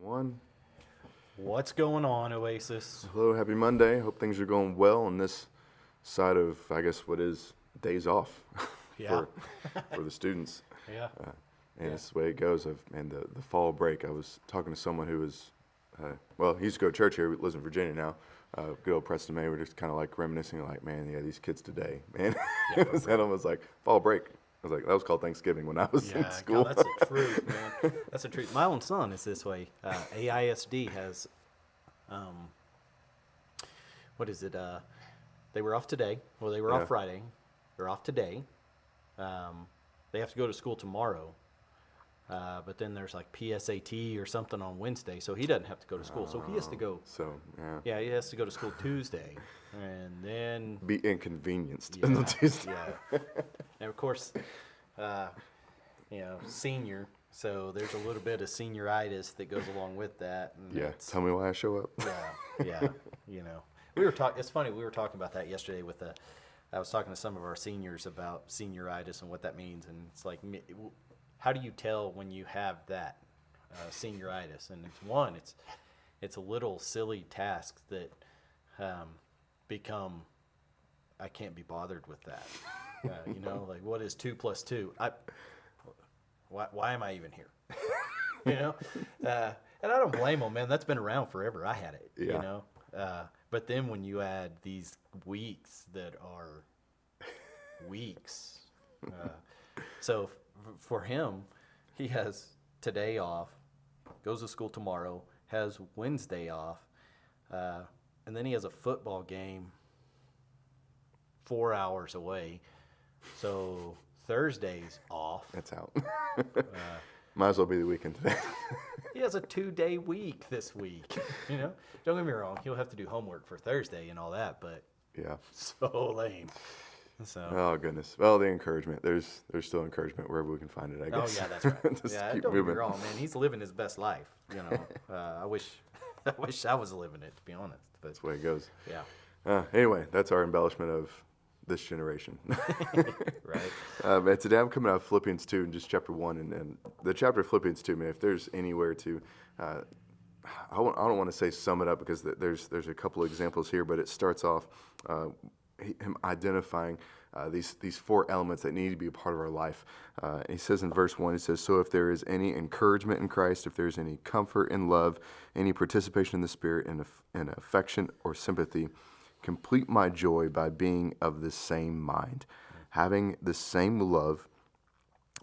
One. What's going on, Oasis? Hello, happy Monday. Hope things are going well on this side of, I guess, what is days off Yeah. for the students. Yeah. And it's the way it goes. And the fall break, I was talking to someone who was, he used to go to church here. He lives in Virginia now. Good old Preston May. We're just kind of like reminiscing, like, man, yeah, these kids today, man. Yeah, It was almost like fall break. I was like, that was called Thanksgiving when I was in school. God, that's the truth, man. That's the truth. My own son is this way. AISD has, what is it? They were off today. Well, they were Yeah. off Friday. They're off today. They have to go to school tomorrow. But then there's like PSAT or something on Wednesday, so he doesn't have to go to school. So he has to go. So, yeah. Yeah, he has to go to school Tuesday, and then Be inconvenienced. yeah, yeah. And of course, senior. So there's a little bit of senioritis that goes along with that. And Yeah. it's- Tell me why I show up. yeah. We were talking. It's funny. We were talking about that yesterday I was talking to some of our seniors about senioritis and what that means, and it's like, how do you tell when you have that senioritis? And it's a little silly tasks that become, I can't be bothered with that. Like what is 2 + 2? Why am I even here? And I don't blame them, man. That's been around forever. I had it, Yeah. But then when you add these weeks that are weeks, so for him, he has today off, goes to school tomorrow, has Wednesday off, and then he has a football game 4 hours away. So Thursday's off. That's out. Might as well be the weekend today. He has a 2-day week this week. Don't get me wrong, he'll have to do homework for Thursday and all that, but Yeah. so lame. So. Oh goodness. Well, the encouragement. There's still encourament wherever we can find it, I Oh guess. yeah, that's right. Just Yeah, keep don't get me moving. wrong, man. He's living his best life. I wish I was living it, to be honest. But That's the way it goes. yeah, Anyway, that's our embellishment of this generation. right. And today I'm coming out of Philippians 2 and just chapter 1. And the chapter of Philippians 2, man, if there's anywhere to, I don't want to say sum it up because there's a couple of examples here, but it starts off him identifying these four elements that need to be a part of our life. He says in verse 1, he says, so if there is any encouragement in Christ, if there's any comfort in love, any participation in the Spirit, and affection or sympathy, complete my joy by being of the same mind, having the same love,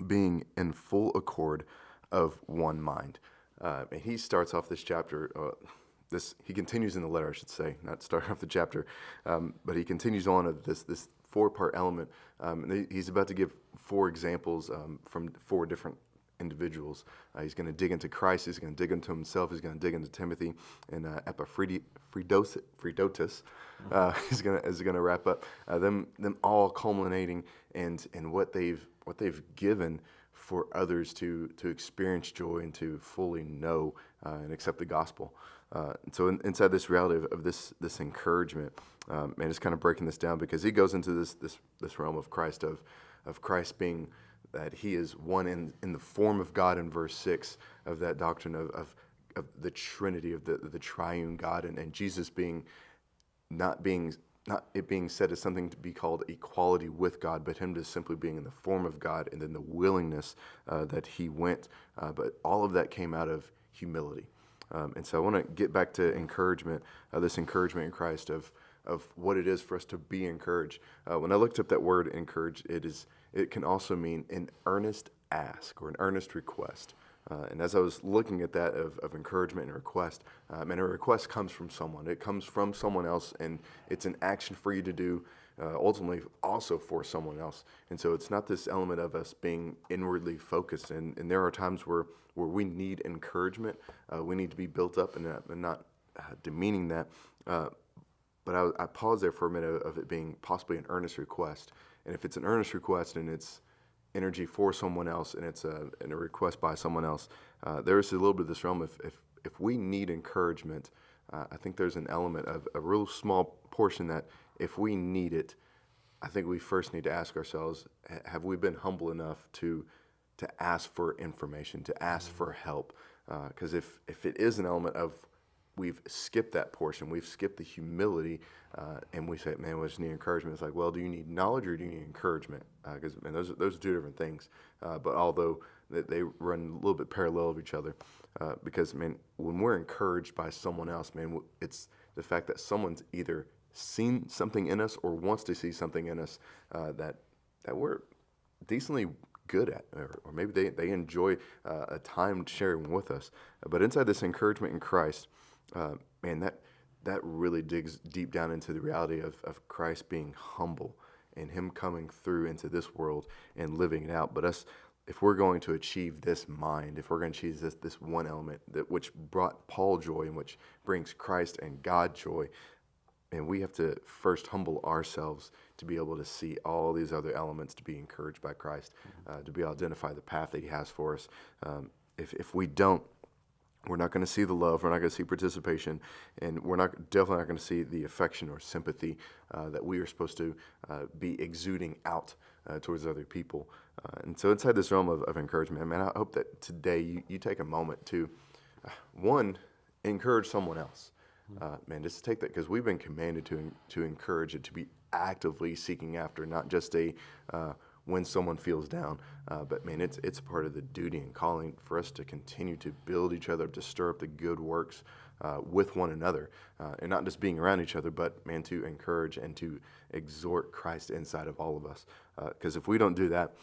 being in full accord of one mind. And he starts off this chapter, he continues in the letter, I should say, not starting off the chapter, but he continues on of this four-part element. He's about to give four examples from four different individuals. He's going to dig into Christ, he's going to dig into himself, he's going to dig into Timothy, and Epaphroditus. He's going to wrap up them all culminating in what they've given for others to experience joy and to fully know and accept the gospel. And so inside this reality of this encouragement, and it's kind of breaking this down because he goes into this realm of Christ, of Christ being that he is one in the form of God in verse 6 of that doctrine of the Trinity, of the triune God, and Jesus being not it being said as something to be called equality with God, but him just simply being in the form of God, and then the willingness that he went. But all of that came out of humility. And so I want to get back to encouragement, this encouragement in Christ of what it is for us to be encouraged. When I looked up that word encourage, it can also mean an earnest ask or an earnest request. And as I was looking at that of encouragement and request, and a request comes from someone. It comes from someone else, and it's an action for you to do, ultimately also for someone else. And so it's not this element of us being inwardly focused. And there are times where we need encouragement. We need to be built up, and not demeaning that. But I paused there for a minute of it being possibly an earnest request. And if it's an earnest request and it's energy for someone else, and it's a request by someone else, there is a little bit of this realm. If we need encouragement, I think there's an element of a real small portion that if we need it, I think we first need to ask ourselves, have we been humble enough to ask for information, to ask for help? Because if it is an element of we've skipped that portion, we've skipped the humility, and we say, man, we just need encouragement. It's like, well, do you need knowledge or do you need encouragement? Because those are two different things. But although they run a little bit parallel of each other, because man, when we're encouraged by someone else, man, it's the fact that someone's either seen something in us or wants to see something in us that we're decently good at, or maybe they enjoy a time sharing with us. But inside this encouragement in Christ, man, that really digs deep down into the reality of Christ being humble and him coming through into this world and living it out. But us, if we're going to achieve this mind, if we're going to achieve this one element that which brought Paul joy and which brings Christ and God joy, and we have to first humble ourselves to be able to see all these other elements, to be encouraged by Christ, to be able to identify the path that he has for us. If we don't, we're not going to see the love, we're not going to see participation, and we're definitely not going to see the affection or sympathy that we are supposed to be exuding out towards other people. And so inside this realm of encouragement, man, I hope that today you take a moment to, one, encourage someone else. Man, just take that, because we've been commanded to encourage it, to be actively seeking after, not just when someone feels down, but man, it's part of the duty and calling for us to continue to build each other up, to stir up the good works with one another, and not just being around each other, but man, to encourage and to exhort Christ inside of all of us. Because if we don't do that,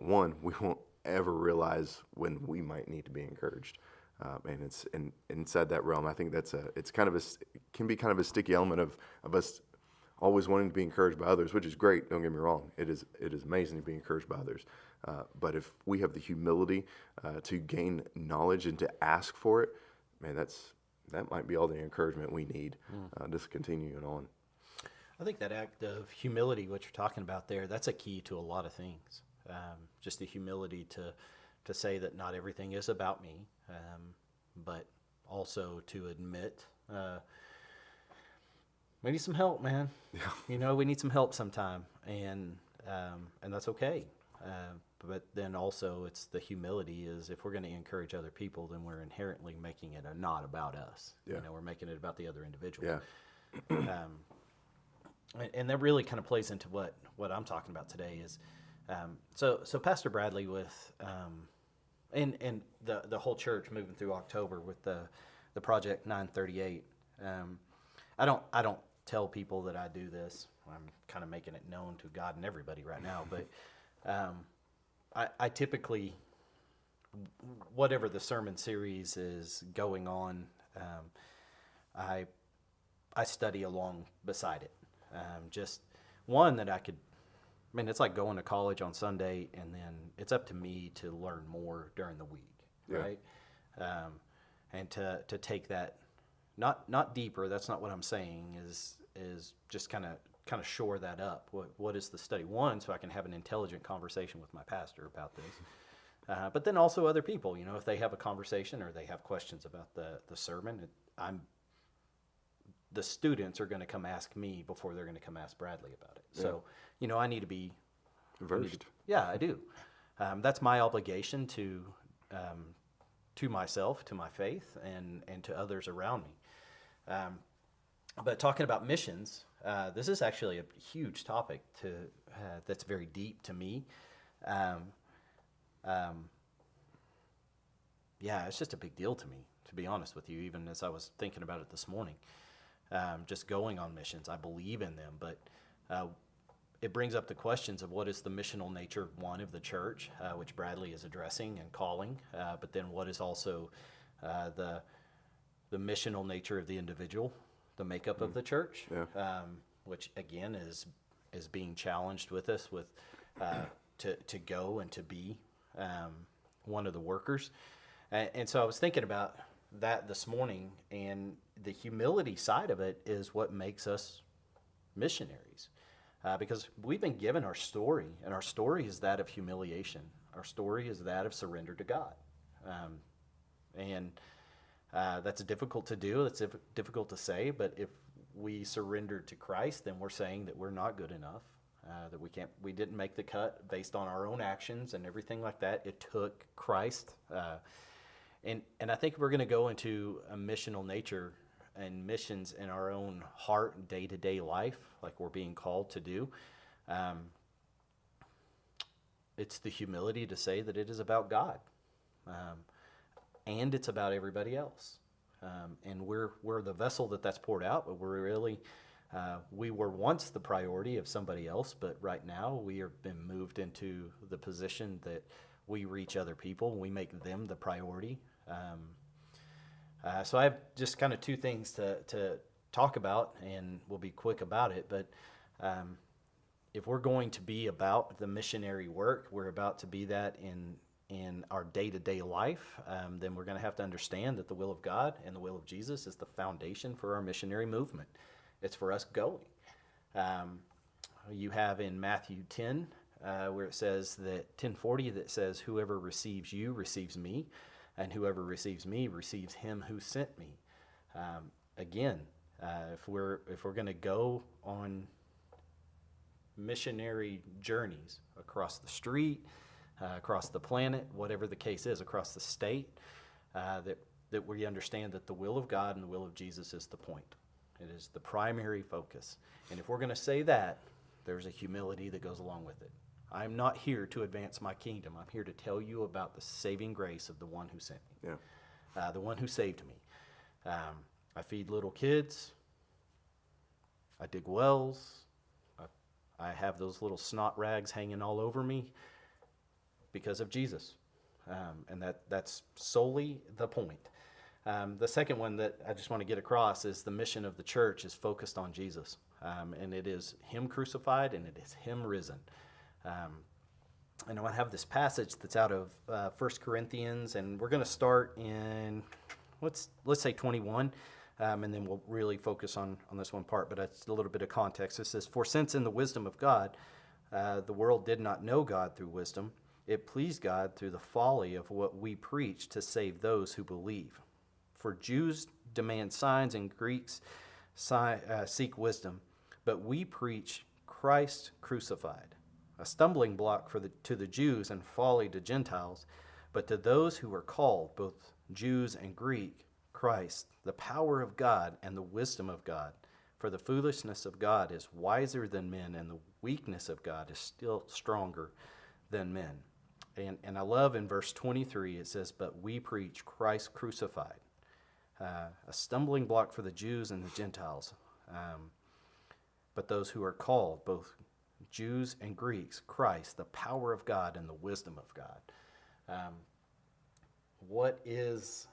one, we won't ever realize when we might need to be encouraged. And it's inside that realm. I think can be kind of a sticky element of us always wanting to be encouraged by others, which is great. Don't get me wrong. It is amazing to be encouraged by others. But if we have the humility to gain knowledge and to ask for it, man, that might be all the encouragement we need. Just continuing on. I think that act of humility, what you're talking about there, that's a key to a lot of things. Just the humility to say that not everything is about me, but also to admit we need some help, man. Yeah. We need some help sometime, and that's okay. But then also it's the humility is if we're going to encourage other people, then we're inherently making it not about us. Yeah. We're making it about the other individual. Yeah. And that really kind of plays into what I'm talking about today is, so Pastor Bradley with, and the whole church moving through October with the Project 938. I don't tell people that I do this. I'm kind of making it known to God and everybody right now, but I typically, whatever the sermon series is going on, I study along beside it. Just one that it's like going to college on Sunday, and then it's up to me to learn more during the week, right? And to take that, not deeper. That's not what I'm saying. Is just kind of shore that up. What is the study? One, so I can have an intelligent conversation with my pastor about this. But then also other people, if they have a conversation or they have questions about the sermon, the students are going to come ask me before they're going to come ask Bradley about it. Yeah. So, I need to be versed. Yeah, I do. That's my obligation to myself, to my faith, and to others around me. But talking about missions, this is actually a huge topic that's very deep to me. Yeah, it's just a big deal to me, to be honest with you, even as I was thinking about it this morning. Just going on missions, I believe in them, but it brings up the questions of what is the missional nature, one, of the church, which Bradley is addressing and calling, but then what is also the missional nature of the individual, the makeup of the church, which again is being challenged with us to go and to be one of the workers. And so I was thinking about that this morning, and the humility side of it is what makes us missionaries, because we've been given our story, and our story is that of humiliation. Our story is that of surrender to God, and that's difficult to do. It's difficult to say, but if we surrender to Christ, then we're saying that we're not good enough, that we didn't make the cut based on our own actions and everything like that. It took Christ. And I think we're going to go into a missional nature and missions in our own heart, day-to-day life, like we're being called to do. It's the humility to say that it is about God, and it's about everybody else. And we're the vessel that's poured out, but we're really, we were once the priority of somebody else, but right now we have been moved into the position that we reach other people and we make them the priority. So I have just kind of two things to talk about, and we'll be quick about it. But if we're going to be about the missionary work, we're about to be that in our day-to-day life, then we're going to have to understand that the will of God and the will of Jesus is the foundation for our missionary movement. It's for us going. You have in Matthew 10, where it says that 10:40, that says, "Whoever receives you receives me, and whoever receives me receives him who sent me." Again, if we're going to go on missionary journeys across the street, across the planet, whatever the case is, across the state, that we understand that the will of God and the will of Jesus is the point. It is the primary focus. And if we're going to say that, there's a humility that goes along with it. I'm not here to advance my kingdom. I'm here to tell you about the saving grace of the one who sent me, the one who saved me. I feed little kids. I dig wells. I have those little snot rags hanging all over me because of Jesus. And that's solely the point. The second one that I just want to get across is the mission of the church is focused on Jesus. And it is him crucified and it is him risen. And I want to have this passage that's out of 1 Corinthians, and we're going to start in, let's say 21, and then we'll really focus on this one part, but it's a little bit of context. It says, "For since in the wisdom of God, the world did not know God through wisdom, it pleased God through the folly of what we preach to save those who believe. For Jews demand signs and Greeks seek wisdom, but we preach Christ crucified, a stumbling block to the Jews and folly to Gentiles, but to those who are called, both Jews and Greek, Christ, the power of God and the wisdom of God. For the foolishness of God is wiser than men, and the weakness of God is still stronger than men." And I love in verse 23, it says, "But we preach Christ crucified, a stumbling block for the Jews and the Gentiles, but those who are called, both Jews and Greeks, Christ, the power of God and the wisdom of God." What is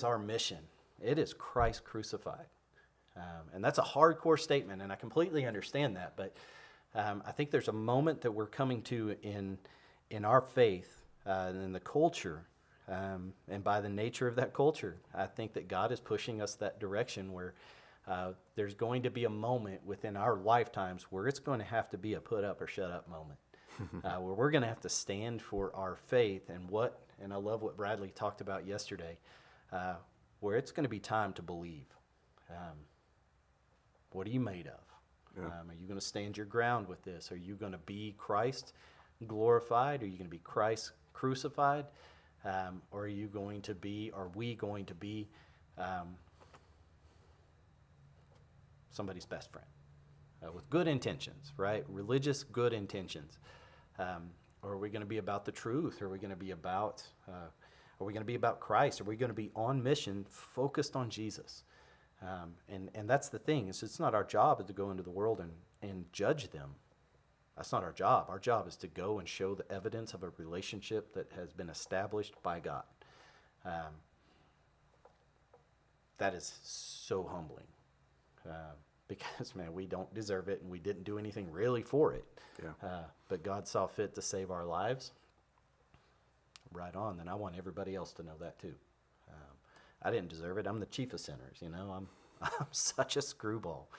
our mission? It is Christ crucified. And that's a hardcore statement, and I completely understand that. But I think there's a moment that we're coming to in our faith and in the culture, and by the nature of that culture, I think that God is pushing us that direction where there's going to be a moment within our lifetimes where it's going to have to be a put up or shut up moment, where we're going to have to stand for our faith and I love what Bradley talked about yesterday, where it's going to be time to believe. What are you made of? Yeah. Are you going to stand your ground with this? Are you going to be Christ glorified? Are you going to be Christ crucified? Or are we going to be somebody's best friend with good intentions, right? Religious good intentions. Or are we going to be about the truth? Are we going to be about Christ? Are we going to be on mission, focused on Jesus? And that's the thing. It's not our job to go into the world and judge them. That's not our job. Our job is to go and show the evidence of a relationship that has been established by God. That is so humbling. Because, man, we don't deserve it, and we didn't do anything really for it. Yeah. But God saw fit to save our lives. Right on. Then I want everybody else to know that too. I didn't deserve it. I'm the chief of sinners. I'm such a screwball.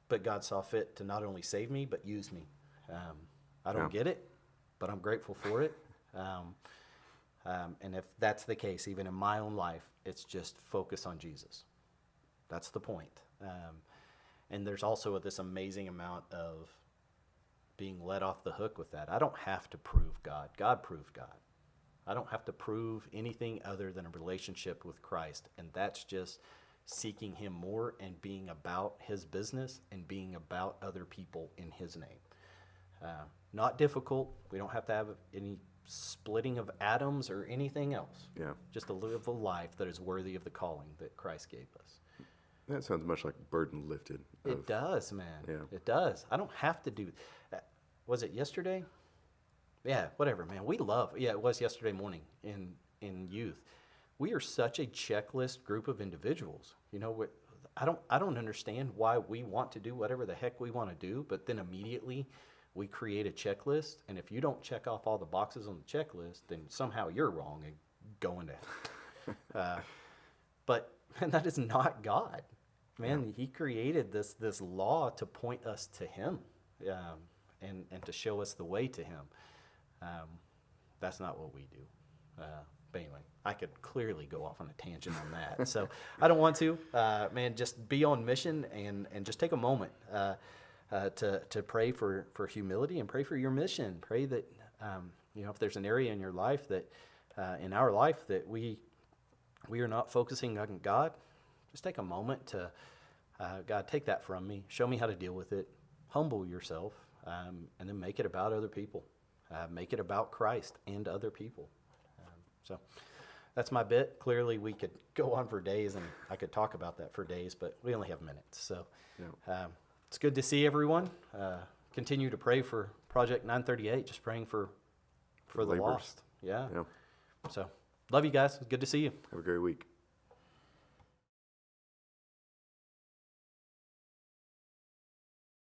But God saw fit to not only save me, but use me. I don't get it, but I'm grateful for it. And if that's the case, even in my own life, it's just focus on Jesus. That's the point. And there's also this amazing amount of being let off the hook with that. I don't have to prove God. God proved God. I don't have to prove anything other than a relationship with Christ. And that's just seeking him more and being about his business and being about other people in his name. Not difficult. We don't have to have any splitting of atoms or anything else. Yeah. Just to live a life that is worthy of the calling that Christ gave us. That sounds much like burden lifted. It does, man. Yeah. It does. I don't have to do. Was it yesterday? Yeah, whatever, man. We love. Yeah, it was yesterday morning in youth. We are such a checklist group of individuals. You know, I don't understand why we want to do whatever the heck we want to do, but then immediately we create a checklist, and if you don't check off all the boxes on the checklist, then somehow you're wrong and going to. But man, that is not God. Man, he created this law to point us to him, and to show us the way to him. That's not what we do. But anyway, I could clearly go off on a tangent on that. So I don't want to. Man, just be on mission and just take a moment to pray for humility and pray for your mission. Pray that, if there's an area in your life that, in our life, that we are not focusing on God, just take a moment to, God, take that from me. Show me how to deal with it. Humble yourself, and then make it about other people. Make it about Christ and other people. So that's my bit. Clearly, we could go on for days, and I could talk about that for days, but we only have minutes. So it's good to see everyone. Continue to pray for Project 938, just praying for the laborers. lost. Yeah. Yeah. So love you guys. Good to see you. Have a great week.